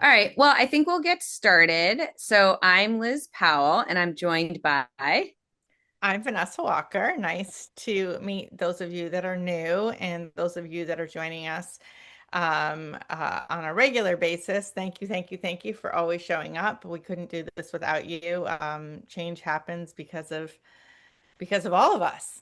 All right. Well, I think we'll get started. So I'm Liz Powell, and I'm joined by. I'm Vanessa Walker. Nice to meet those of you that are new and those of you that are joining us on a regular basis. Thank you, thank you, thank you for always showing up. We couldn't do this without you. Change happens because of all of us.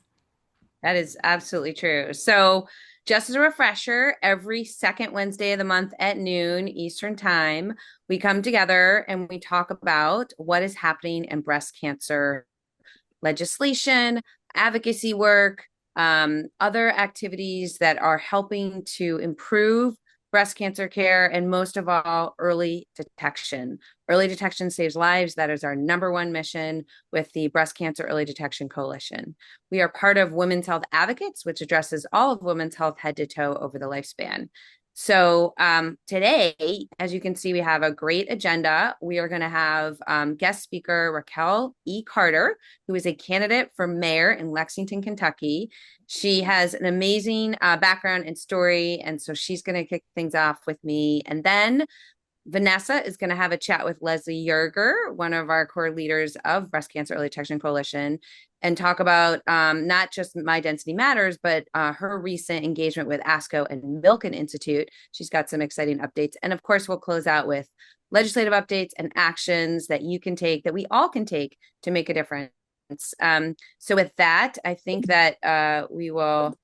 That is absolutely true. So, just as a refresher, every second Wednesday of the month at noon Eastern Time, we come together and we talk about what is happening in breast cancer legislation, advocacy work, other activities that are helping to improve breast cancer care, and most of all, early detection. Early detection saves lives. That is our number one mission with the Breast Cancer Early Detection Coalition. We are part of Women's Health Advocates, which addresses all of women's health head to toe over the lifespan. So today, as you can see, we have a great agenda. We are going to have guest speaker Raquel E. Carter, who is a candidate for mayor in Lexington, Kentucky. She has an amazing background and story, and so she's going to kick things off with me. And then Vanessa is going to have a chat with Leslie Yerger, one of our core leaders of Breast Cancer Early Detection Coalition, and talk about not just My Density Matters, but her recent engagement with ASCO and Milken Institute. She's got some exciting updates. And of course, we'll close out with legislative updates and actions that you can take, that we all can take to make a difference. So with that, I think that we will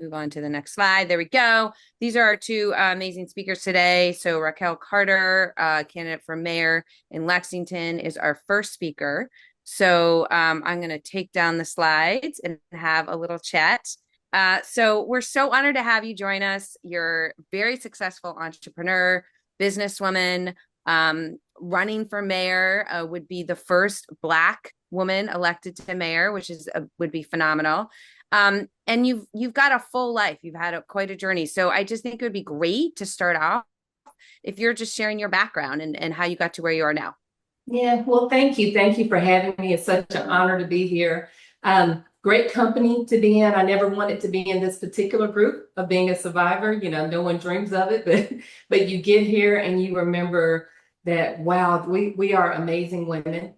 move on to the next slide. There we go. These are our two amazing speakers today. So Raquel Carter, candidate for mayor in Lexington, is our first speaker. So I'm going to take down the slides and have a little chat. So we're so honored to have you join us. You're a very successful entrepreneur, businesswoman. Running for mayor would be the first Black woman elected to mayor, which is would be phenomenal. And you've got a full life. You've had quite a journey. So I just think it would be great to start off if you're just sharing your background and how you got to where you are now. Yeah, well, thank you. Thank you for having me. It's such an honor to be here. Great company to be in. I never wanted to be in this particular group of being a survivor. You know, no one dreams of it, but you get here and you remember that, wow, we are amazing women.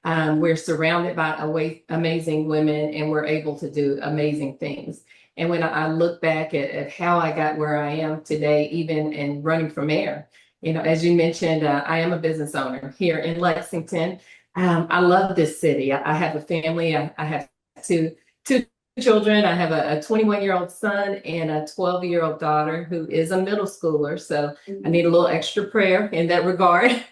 We're surrounded by amazing women and we're able to do amazing things. And when I look back at how I got where I am today, even in running for mayor, you know, as you mentioned, I am a business owner here in Lexington. I love this city. I have a family. I have two children. I have a 21-year-old son and a 12-year-old daughter who is a middle schooler. So I need a little extra prayer in that regard.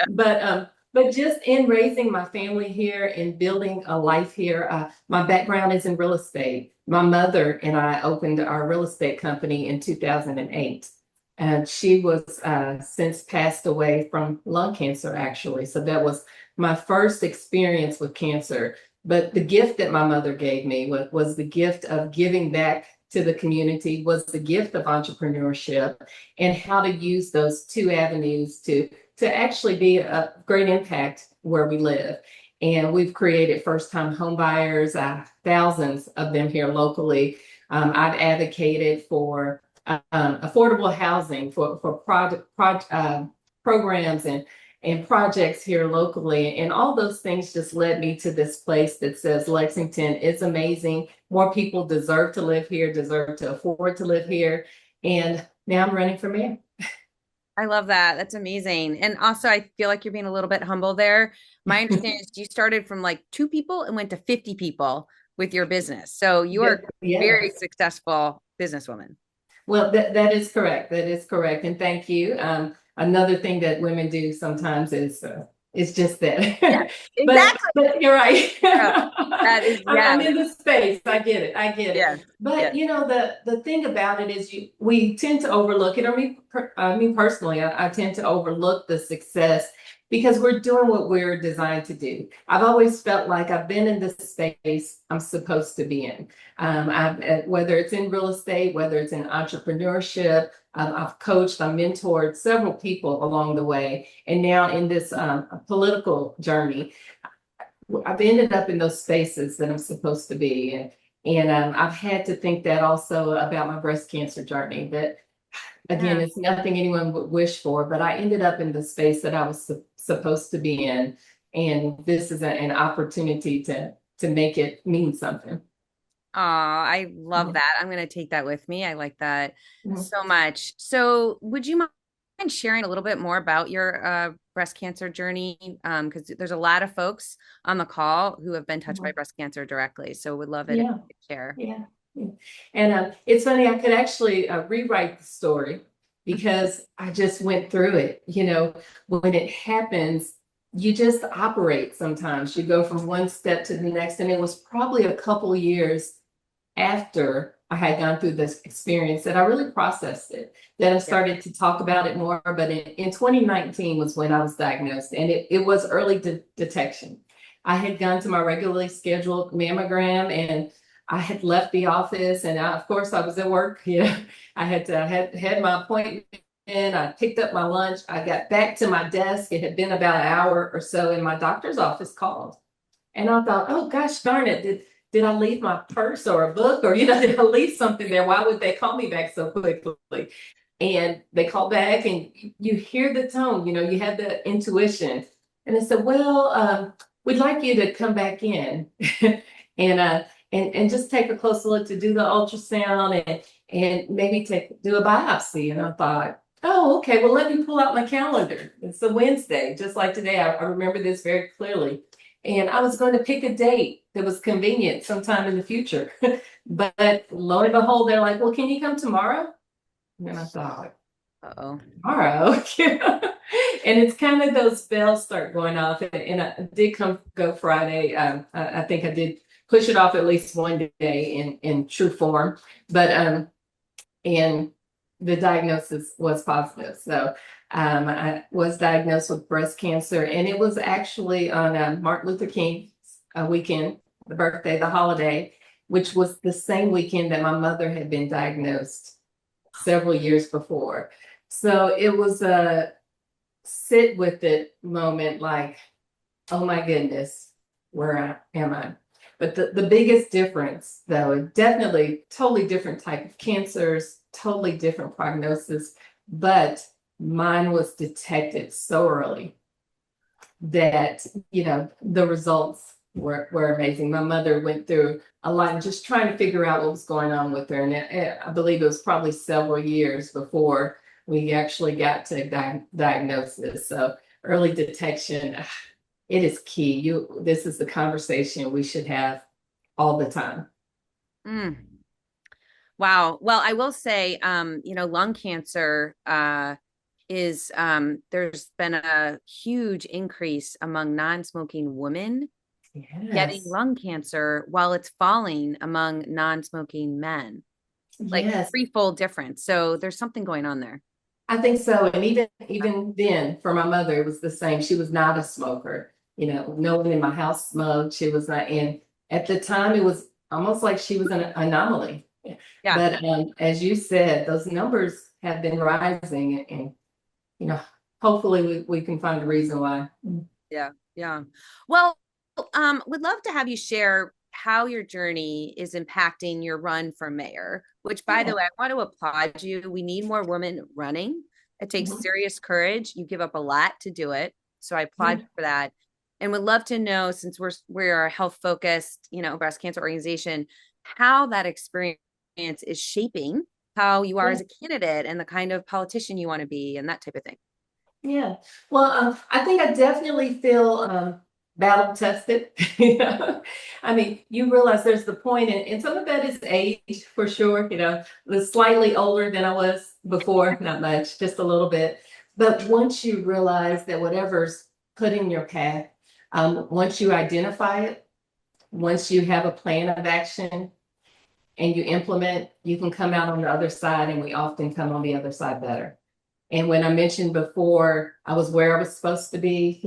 But just in raising my family here and building a life here, my background is in real estate. My mother and I opened our real estate company in 2008. And she was since passed away from lung cancer, actually. So that was my first experience with cancer. But the gift that my mother gave me was the gift of giving back to the community, was the gift of entrepreneurship, and how to use those two avenues to actually be a great impact where we live. And we've created first-time home buyers, thousands of them here locally. I've advocated for affordable housing, for programs and projects here locally. And all those things just led me to this place that says Lexington is amazing. More people deserve to live here, deserve to afford to live here. And now I'm running for mayor. I love that. That's amazing. And also, I feel like you're being a little bit humble there. My understanding is you started from like two people and went to 50 people with your business. So you are a very Yes. successful businesswoman. Well, that is correct. That is correct. And thank you. Another thing that women do sometimes is just that. Yeah, but exactly. but you're right. Yeah, that is, I'm yes, in the space. I get it. I get it. yes, But yes. you know, the thing about it is we tend to overlook it, or me personally, I tend to overlook the success because we're doing what we're designed to do. I've always felt like I've been in this space I'm supposed to be in. Whether it's in real estate, whether it's in entrepreneurship, I've coached, I've mentored several people along the way. And now in this political journey, I've ended up in those spaces that I'm supposed to be. And I've had to think that also about my breast cancer journey, that Again, Yeah. it's nothing anyone would wish for, but I ended up in the space that I was supposed to be in. And this is an opportunity to make it mean something. Oh, I love Yeah. that. I'm going to take that with me. I like that Mhm. so much. So, would you mind sharing a little bit more about your breast cancer journey? Because there's a lot of folks on the call who have been touched by Mhm. breast cancer directly. So, would love it if Yeah. you could share. Yeah. Yeah. And it's funny, I could actually rewrite the story because I just went through it. When it happens, you just operate sometimes. You go from one step to the next. And it was probably a couple years after I had gone through this experience that I really processed it, that I Yeah. started to talk about it more. But in 2019 was when I was diagnosed, and it was early detection. I had gone to my regularly scheduled mammogram, and I had left the office, and of course I was at work. I had my appointment. And I picked up my lunch. I got back to my desk. It had been about an hour or so, and my doctor's office called. And I thought, oh gosh darn it, did I leave my purse or a book, or did I leave something there? Why would they call me back so quickly? And they called back, and you hear the tone, you have the intuition. And they said, well, we'd like you to come back in and just take a closer look to do the ultrasound and maybe do a biopsy. And I thought, oh, okay, well, let me pull out my calendar. It's a Wednesday, just like today. I remember this very clearly. And I was going to pick a date that was convenient sometime in the future. But lo and behold, they're like, well, can you come tomorrow? And I thought, Uh-oh. tomorrow? And it's kind of those bells start going off. And I did go Friday. I think I did push it off at least one day in true form. But and the diagnosis was positive. So I was diagnosed with breast cancer, and it was actually on Martin Luther King weekend, the birthday, the holiday, which was the same weekend that my mother had been diagnosed several years before. So it was a sit with it moment, like, oh my goodness, where am I? But the biggest difference, though, definitely totally different type of cancers, totally different prognosis, but mine was detected so early that, the results were amazing. My mother went through a lot just trying to figure out what was going on with her. And I believe it was probably several years before we actually got to diagnosis. So early detection, it is key. This is the conversation we should have all the time. Mm. Wow. Well, I will say, lung cancer is there's been a huge increase among non-smoking women getting Yes. lung cancer while it's falling among non-smoking men. Like Yes. threefold difference. So there's something going on there. I think so. And even then, for my mother, it was the same. She was not a smoker. No one in my house smoked. She was not in. At the time, it was almost like she was an anomaly. Yeah. But as you said, those numbers have been rising, and hopefully we can find a reason why. Yeah. Yeah. Well, would love to have you share how your journey is impacting your run for mayor, which by the Yeah. way, I want to applaud you. We need more women running. It takes Mhm. serious courage. You give up a lot to do it. So I applaud Yeah. you for that. And would love to know, since we're a health focused, breast cancer organization, how that experience is shaping how you are Yeah. as a candidate and the kind of politician you want to be and that type of thing. Yeah. Well, I think I definitely feel battle tested. I mean, you realize there's the point, and some of that is age for sure. Was slightly older than I was before, not much, just a little bit. But once you realize that whatever's put in your path, once you identify it, once you have a plan of action and you implement, you can come out on the other side, and we often come on the other side better. And when I mentioned before, I was where I was supposed to be,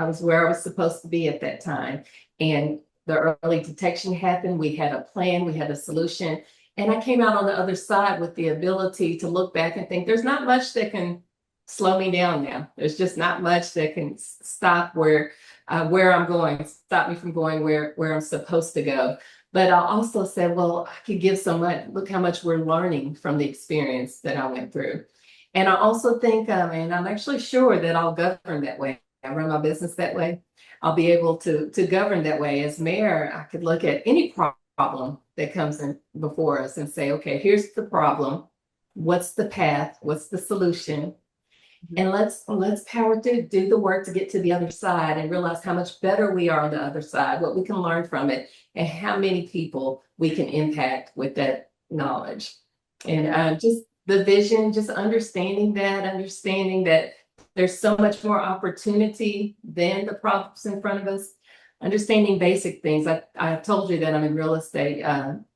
I was where I was supposed to be at that time. And the early detection happened. We had a plan, we had a solution. And I came out on the other side with the ability to look back and think there's not much that can slow me down now. There's just not much that can stop where I'm going, stop me from going where I'm supposed to go. But I also said, well, I could give so much. Look how much we're learning from the experience that I went through. And I also think, and I'm actually sure that I'll govern that way. I run my business that way. I'll be able to govern that way. As mayor, I could look at any problem that comes in before us and say, okay, here's the problem. What's the path? What's the solution? And let's power through, do the work to get to the other side and realize how much better we are on the other side, what we can learn from it, and how many people we can impact with that knowledge. And just the vision, just understanding that there's so much more opportunity than the problems in front of us. Understanding basic things. I told you that I'm in real estate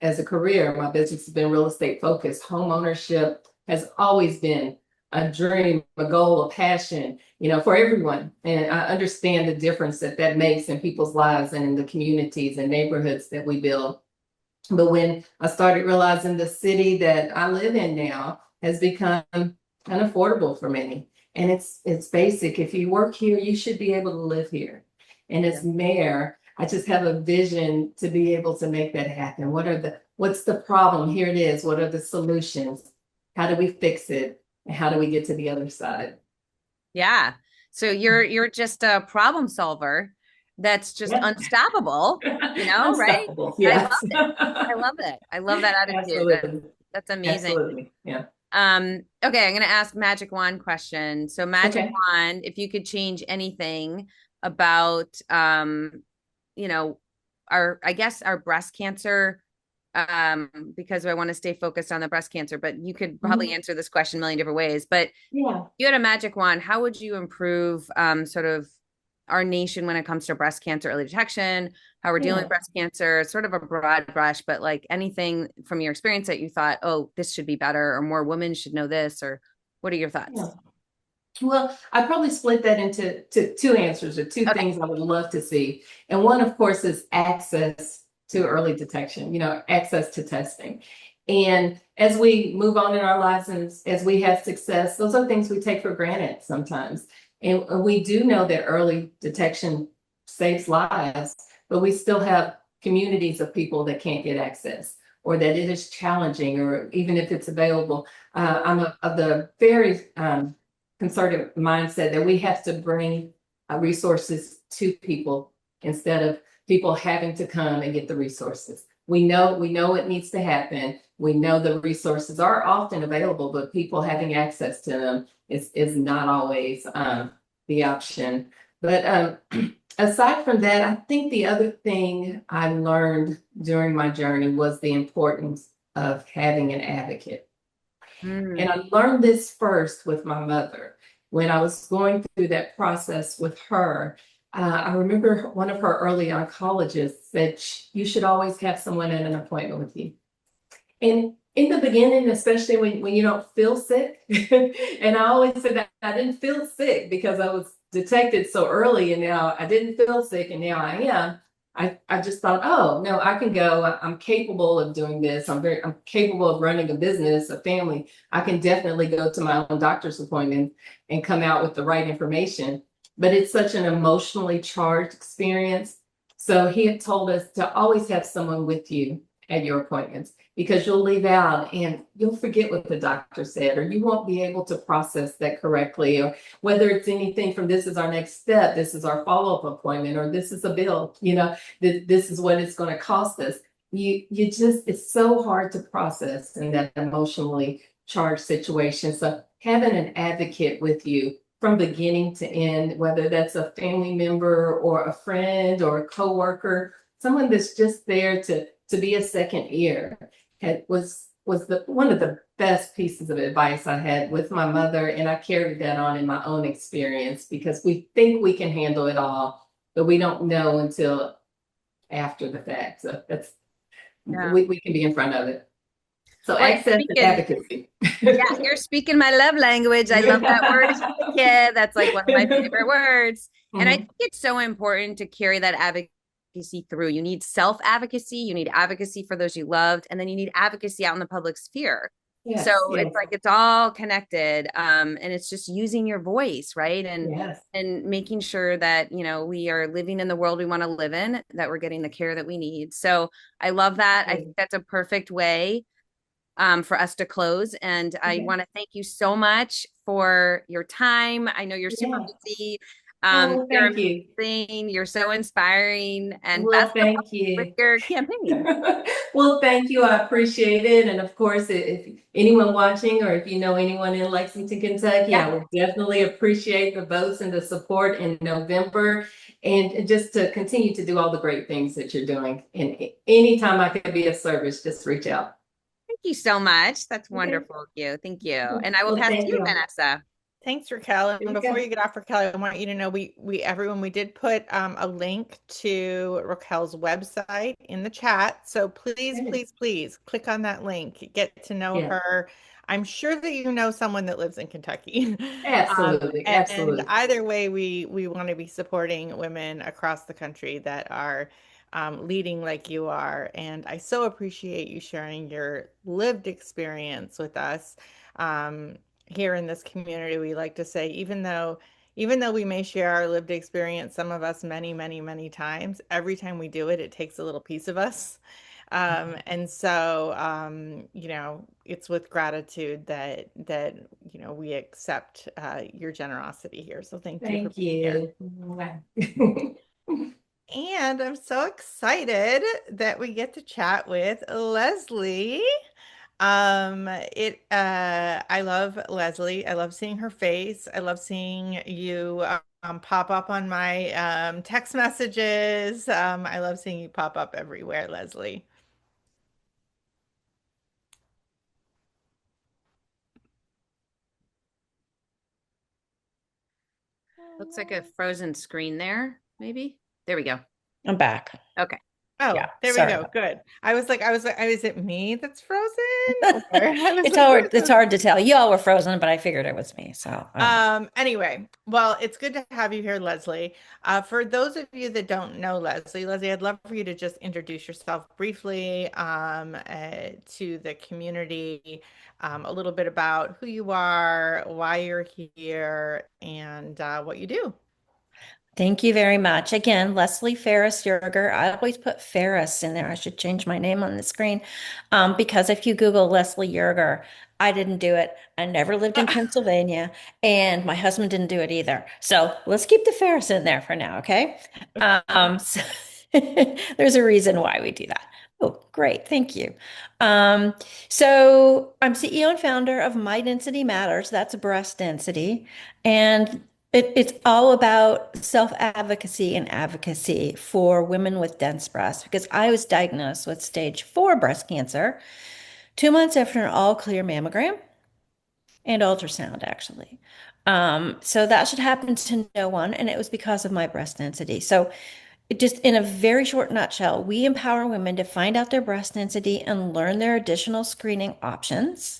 as a career. My business has been real estate focused. Home ownership has always been a dream, a goal, a passion, for everyone. And I understand the difference that makes in people's lives and in the communities and neighborhoods that we build. But when I started realizing the city that I live in now has become unaffordable for many, and it's basic. If you work here, you should be able to live here. And as mayor, I just have a vision to be able to make that happen. What's the problem? Here it is. What are the solutions? How do we fix it? And how do we get to the other side? Yeah. So you're just a problem solver that's just unstoppable, right? Unstoppable. I Yes. love it. I love it. I love that attitude. Absolutely. That's amazing. Absolutely. Yeah. Okay, I'm gonna ask magic wand question. So magic Okay. wand, if you could change anything about you know, I guess our breast cancer, because I want to stay focused on the breast cancer, but you could probably Mhm. answer this question a million different ways. But Yeah. you had a magic wand, how would you improve sort of our nation when it comes to breast cancer early detection, how we're dealing Yeah. with breast cancer, sort of a broad brush, but like anything from your experience that you thought, oh, this should be better, or more women should know this, or what are your thoughts? Yeah. Well, I probably split that into two answers or two Okay. things I would love to see. And one, of course, is access to early detection, access to testing. And as we move on in our lives and as we have success, those are things we take for granted sometimes. And we do know that early detection saves lives, but we still have communities of people that can't get access or that it is challenging, or even if it's available. I'm of the very concerted mindset that we have to bring resources to people instead of people having to come and get the resources. We know it needs to happen. We know the resources are often available, but people having access to them is not always the option. But aside from that, I think the other thing I learned during my journey was the importance of having an advocate. And Mm. I learned this first with my mother. When I was going through that process with her, I remember one of her early oncologists said, you should always have someone at an appointment with you. And in the beginning, especially when you don't feel sick, and I always said that I didn't feel sick because I was detected so early, and now I didn't feel sick, and now I am. I just thought, oh no, I can go. I'm capable of doing this. I'm capable of running a business, a family. I can definitely go to my own doctor's appointment and come out with the right information. But it's such an emotionally charged experience. So he had told us to always have someone with you at your appointments, because you'll leave out and you'll forget what the doctor said, or you won't be able to process that correctly, or whether it's anything from this is our next step, this is our follow-up appointment, or this is a bill, this is what it's going to cost us. You just, it's so hard to process in that emotionally charged situation. So having an advocate with you from beginning to end, whether that's a family member or a friend or a coworker, someone that's just there to be a second ear, was the one of the best pieces of advice I had with my mother, and I carried that on in my own experience, because we think we can handle it all, but we don't know until after the fact. So that's Yeah. we can be in front of it. So Well, access and advocacy. yeah, you're speaking my love language. I love that word as a kid. That's like one of my favorite words. And I Mhm. think it's so important to carry that advocacy through. You need self advocacy, you need advocacy for those you loved, and then you need advocacy out in the public sphere. So Yes, it's yes, like it's all connected. And it's just using your voice, right? yes. And making sure that, we are living in the world we want to live in, that we're getting the care that we need. So I love that. I think that's a perfect way for us to close. And I Okay. want to thank you so much for your time. I know you're super Yeah. busy. Oh, You're thank you. amazing. You're so inspiring. And Well, best of luck thank with you. your campaign. Well, thank you. I appreciate it. And of course, if anyone watching or if you know anyone in Lexington, Kentucky, I Yeah. would definitely appreciate the votes and the support in November and just to continue to do all the great things that you're doing. And anytime I could be of service, just reach out. Thank you so much. That's Okay. wonderful of you. Thank you. And I will Well, pass to thank you, you all. Vanessa. Thanks, Raquel. Here And we before go. you get off, Raquel, I want you to know everyone, we did put a link to Raquel's website in the chat. So please, Okay. please, please click on that link. Get to know Yeah, her. I'm sure that you know someone that lives in Kentucky. absolutely. And Absolutely. either way, we want to be supporting women across the country that are leading like you are. And I so appreciate you sharing your lived experience with us. Um, Here in this community, we like to say, even though we may share our lived experience, some of us many, many, many times, every time we do it, it takes a little piece of us. And so, it's with gratitude that we accept your generosity here. So thank you for Thank being here. you. And I'm so excited that we get to chat with Leslie. I love Leslie. I love seeing her face. I love seeing you pop up on my text messages. I love seeing you pop up everywhere, Leslie. Looks like a frozen screen there, maybe. There we go. I'm back. Okay. Oh, Yeah, there we sorry go. about Good. I was like, is it me that's frozen? Or I was it's like, hard. where's It's this? hard to tell. You all were frozen, but I figured it was me. So I don't know. Anyway, well, it's good to have you here, Leslie. For those of you that don't know Leslie, I'd love for you to just introduce yourself briefly to the community, a little bit about who you are, why you're here, and what you do. Thank you very much. Again, Leslie Ferris Yerger. I always put Ferris in there. I should change my name on the screen because if you Google Leslie Yerger, I didn't do it. I never lived in Pennsylvania, and my husband didn't do it either. So let's keep the Ferris in there for now, okay? So there's a reason why we do that. Oh, great. Thank you. Um, so I'm CEO and founder of My Density Matters. That's breast density. And it's all about self-advocacy and advocacy for women with dense breasts because I was diagnosed with stage 4 breast cancer 2 months after an all-clear mammogram and ultrasound, actually. So that should happen to no one, and it was because of my breast density. So just in a very short nutshell, we empower women to find out their breast density and learn their additional screening options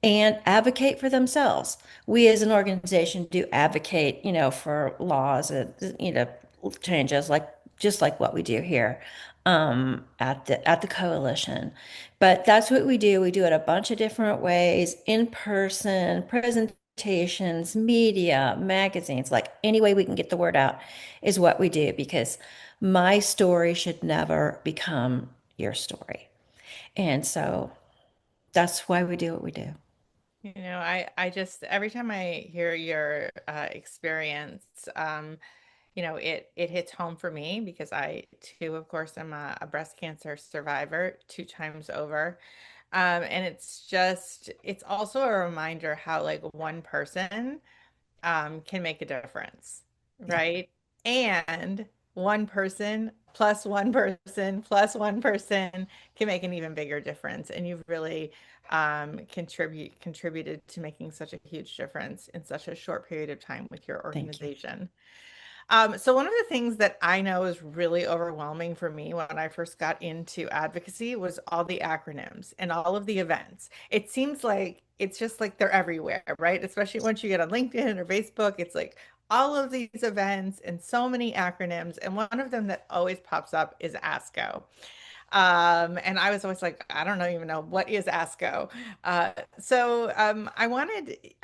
and advocate for themselves. We as an organization do advocate, for laws and, changes like just like what we do here at the coalition. But that's what we do. We do it a bunch of different ways, in person, presentations, media, magazines, like any way we can get the word out is what we do because my story should never become your story. And so that's why we do what we do. I just every time I hear your experience, it hits home for me because I too, of course, am a breast cancer survivor 2 times over. And it's also a reminder how like one person can make a difference, Yeah. right? And one person plus one person plus one person can make an even bigger difference. And you've really contributed to making such a huge difference in such a short period of time with your Thank you. organization. So one of the things that I know is really overwhelming for me when I first got into advocacy was all the acronyms and all of the events. It seems like it's just like they're everywhere, right? Especially once you get on LinkedIn or Facebook, it's like all of these events and so many acronyms. And one of them that always pops up is ASCO. And I was always like, I don't know, even know what is ASCO. I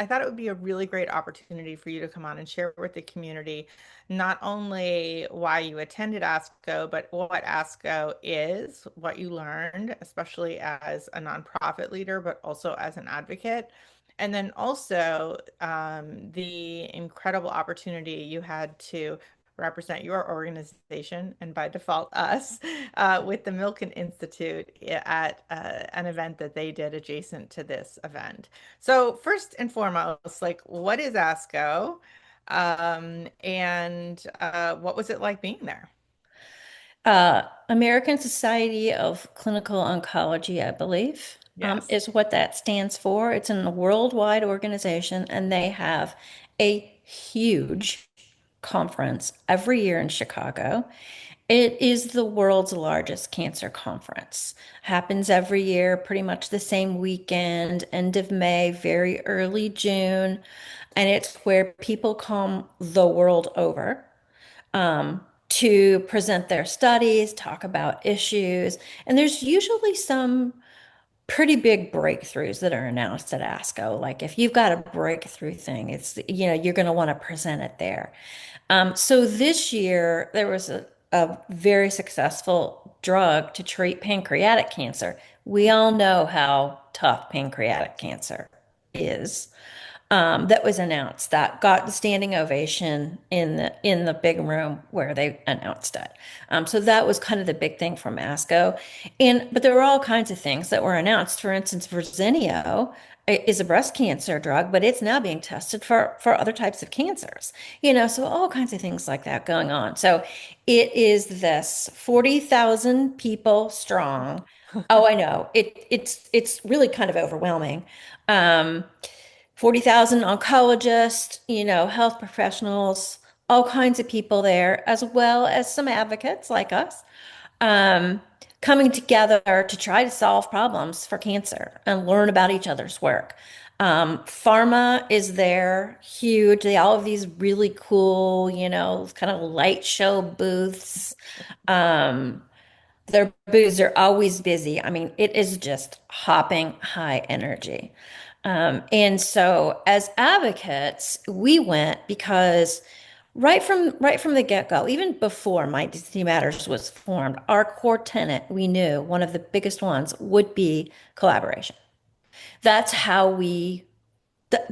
thought it would be a really great opportunity for you to come on and share with the community not only why you attended ASCO, but what ASCO is, what you learned, especially as a nonprofit leader, but also as an advocate. And then also the incredible opportunity you had to represent your organization and by default us with the Milken Institute at an event that they did adjacent to this event. So first and foremost, like what is ASCO? And what was it like being there? American Society of Clinical Oncology, I believe, Yes. is what that stands for. It's a worldwide organization, and they have a huge conference every year in Chicago. It is the world's largest cancer conference. Happens every year, pretty much the same weekend, end of May, very early June. And it's where people come the world over to present their studies, talk about issues. And there's usually some pretty big breakthroughs that are announced at ASCO. Like if you've got a breakthrough thing, it's, you're going to want to present it there. So this year, there was a very successful drug to treat pancreatic cancer. We all know how tough pancreatic cancer is. That was announced that got the standing ovation in the big room where they announced it. So that was kind of the big thing from ASCO, but there were all kinds of things that were announced. For instance, Verzenio is a breast cancer drug, but it's now being tested for other types of cancers. So all kinds of things like that going on. So it is this 40,000 people strong. Oh, I know. It's really kind of overwhelming. Um, 40,000 oncologists, health professionals, all kinds of people there, as well as some advocates like us, um, coming together to try to solve problems for cancer and learn about each other's work. Pharma is there, huge. They all have these really cool, kind of light show booths. Um, their booths are always busy. I mean, it is just hopping high energy. And so as advocates, we went because right from the get-go, even before My DC Matters was formed, our core tenet, we knew one of the biggest ones would be collaboration. That's how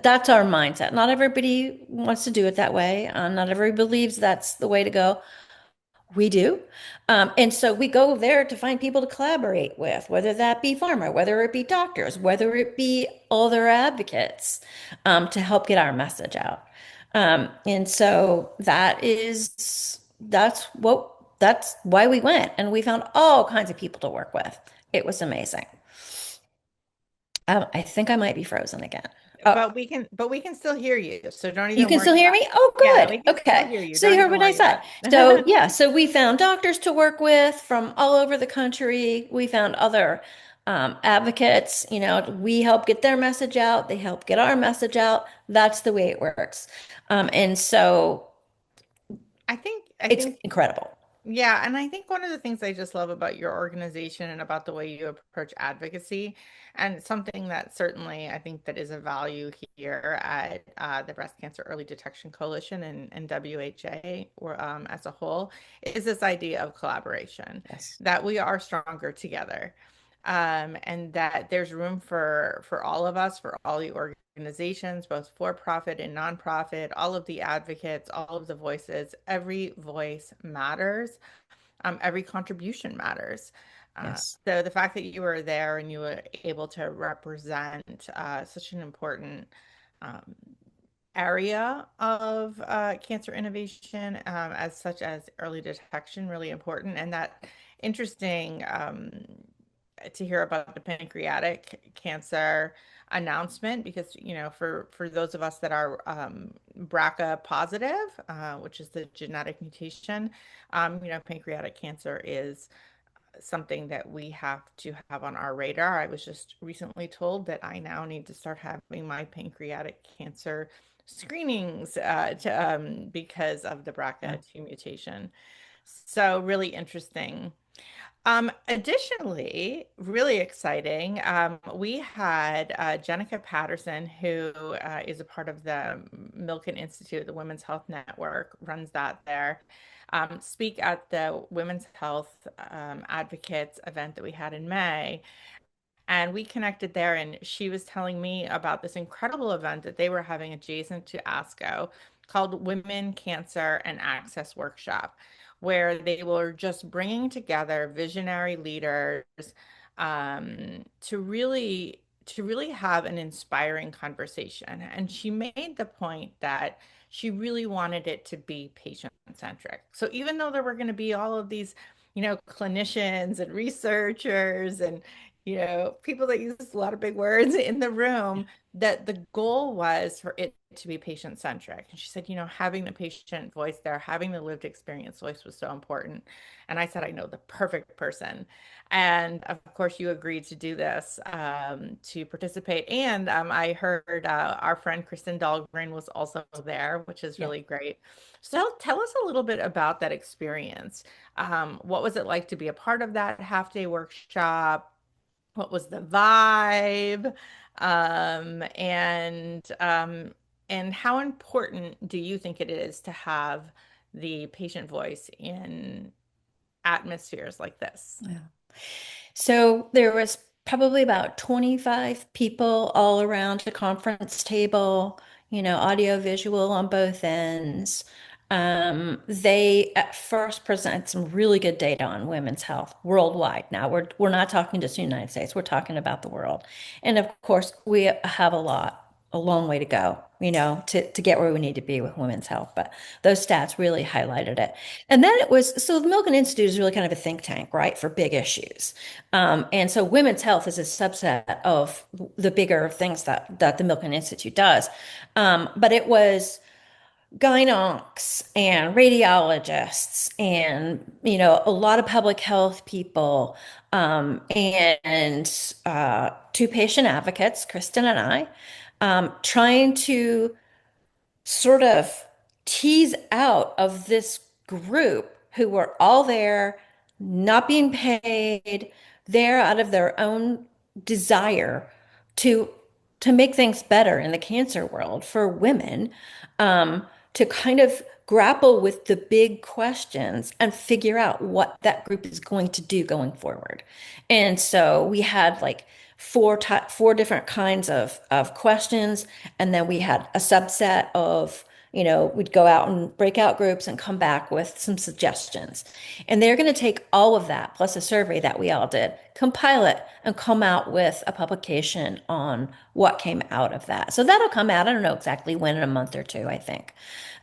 that's our mindset. Not everybody wants to do it that way. Not everybody believes that's the way to go. We do. And so we go there to find people to collaborate with, whether that be pharma, whether it be doctors, whether it be other advocates, to help get our message out. And so that's why we went. And we found all kinds of people to work with. It was amazing. I think I might be frozen again. Oh, But we can still hear you. So don't you even can worry still hear about me? Oh, Yeah, good. we can still Okay. hear you. So you Don't heard even what I worry said. about So it. yeah, so we found doctors to work with from all over the country. We found other advocates. We help get their message out. They help get our message out. That's the way it works. And so I think I it's think incredible. Yeah, and I think one of the things I just love about your organization and about the way you approach advocacy, and something that certainly I think that is a value here at the Breast Cancer Early Detection Coalition and WHA or as a whole, is this idea of collaboration, Yes. that we are stronger together, and that there's room for all of us, for all the organizations, both for profit and nonprofit, all of the advocates, all of the voices. Every voice matters. Every contribution matters. Yes. So the fact that you were there and you were able to represent such an important um, area of cancer innovation, as such as early detection, really important. And that interesting to hear about the pancreatic cancer announcement, because for those of us that are BRCA positive, which is the genetic mutation, pancreatic cancer is something that we have to have on our radar. I was just recently told that I now need to start having my pancreatic cancer screenings because of the Yeah. BRCA2 mutation. So really interesting. Additionally, really exciting, we had Jenica Patterson, who is a part of the Milken Institute, the Women's Health Network, runs that there, speak at the Women's Health Advocates event that we had in May. And we connected there, and she was telling me about this incredible event that they were having adjacent to ASCO called Women, Cancer, and Access Workshop, where they were just bringing together visionary leaders to really have an inspiring conversation. And she made the point that she really wanted it to be patient centric. So even though there were going to be all of these, clinicians and researchers and people that use a lot of big words in the room, that the goal was for it to be patient centric. And she said, having the patient voice there, having the lived experience voice was so important. And I said, I know the perfect person. And of course, you agreed to do this, to participate. And I heard our friend Kristen Dahlgren was also there, which is Yeah. really great. So tell us a little bit about that experience. What was it like to be a part of that half-day workshop? What was the vibe? Um, and um, and how important do you think it is to have the patient voice in atmospheres like this? Yeah. So there was probably about 25 people all around the conference table, audio visual on both ends. They at first present some really good data on women's health worldwide. Now we're not talking just the United States, we're talking about the world. And of course, we have a long way to go, to get where we need to be with women's health. But those stats really highlighted it. And then so the Milken Institute is really kind of a think tank, right, for big issues. And so women's health is a subset of the bigger things that the Milken Institute does. But it was gynocs and radiologists and, a lot of public health people, and two patient advocates, Kristen and I, trying to sort of tease out of this group who were all there, not being paid, there out of their own desire to to make things better in the cancer world for women, to kind of grapple with the big questions and figure out what that group is going to do going forward. And so we had like four different kinds of questions, and then we had a subset of, we'd go out and breakout groups and come back with some suggestions. And they're going to take all of that plus a survey that we all did, compile it, and come out with a publication on what came out of that. So that'll come out, I don't know exactly when, in a month or two, I think.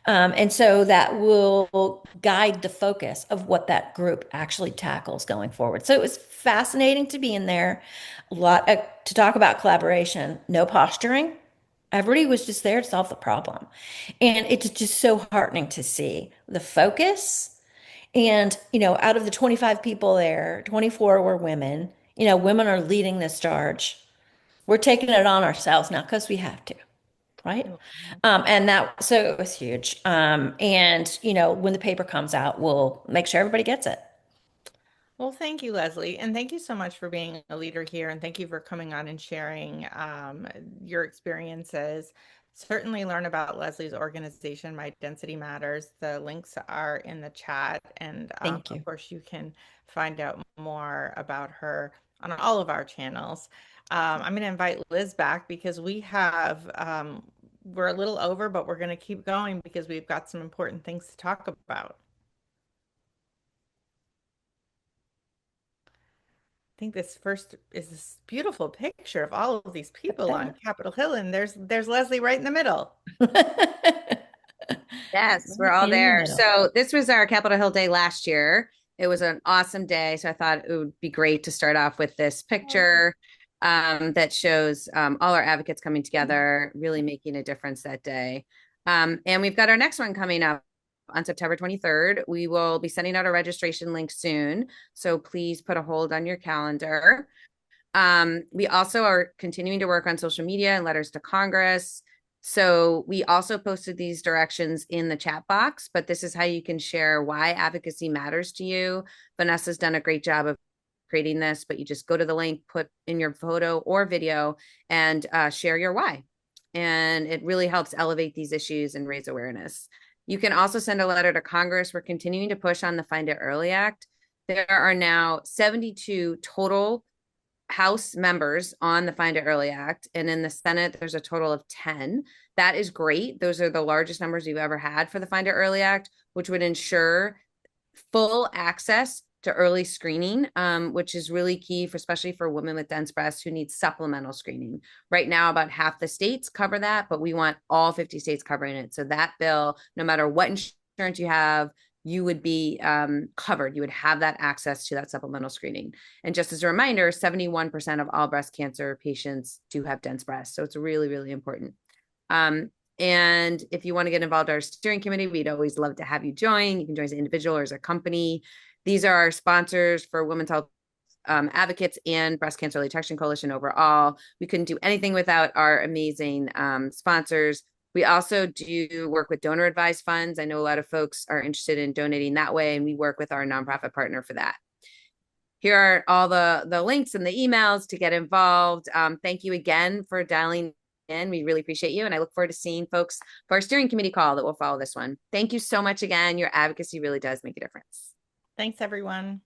And so that will guide the focus of what that group actually tackles going forward. So it was fascinating to be in there, a lot to talk about collaboration, no posturing. Everybody was just there to solve the problem. And it's just so heartening to see the focus. And, out of the 25 people there, 24 were women. Women are leading this charge. We're taking it on ourselves now because we have to, right? So it was huge. And, when the paper comes out, we'll make sure everybody gets it. Well, thank you, Leslie. And thank you so much for being a leader here. And thank you for coming on and sharing your experiences. Certainly learn about Leslie's organization, My Density Matters. The links are in the chat. And Thank of you. course, you can find out more about her on all of our channels. I'm going to invite Liz back because we're a little over, but we're going to keep going because we've got some important things to talk about. I think this first is this beautiful picture of all of these people on Capitol Hill, and there's Leslie right in the middle. Yes, we're all In the there. middle. So this was our Capitol Hill Day last year. It was an awesome day. So I thought it would be great to start off with this picture, that shows all our advocates coming together, really making a difference that day. And we've got our next one coming up on September 23rd. We will be sending out a registration link soon. So please put a hold on your calendar. We also are continuing to work on social media and letters to Congress. So we also posted these directions in the chat box, but this is how you can share why advocacy matters to you. Vanessa's done a great job of creating this, but you just go to the link, put in your photo or video, and share your why. And it really helps elevate these issues and raise awareness. You can also send a letter to Congress. We're continuing to push on the Find It Early Act. There are now 72 total House members on the Find It Early Act, and in the Senate, there's a total of 10. That is great. Those are the largest numbers we've ever had for the Find It Early Act, which would ensure full access to early screening, which is really key for especially for women with dense breasts who need supplemental screening. Right now, about half the states cover that, but we want all 50 states covering it. So that bill, no matter what insurance you have, you would be covered. You would have that access to that supplemental screening. And just as a reminder, 71% of all breast cancer patients do have dense breasts. So it's really, really important. And if you want to get involved in our steering committee, we'd always love to have you join. You can join as an individual or as a company. These are our sponsors for Women's Health Advocates and Breast Cancer Early Detection Coalition overall. We couldn't do anything without our amazing sponsors. We also do work with donor advised funds. I know a lot of folks are interested in donating that way, and we work with our nonprofit partner for that. Here are all the links and the emails to get involved. Thank you again for dialing in. We really appreciate you. And I look forward to seeing folks for our steering committee call that will follow this one. Thank you so much again. Your advocacy really does make a difference. Thanks, everyone.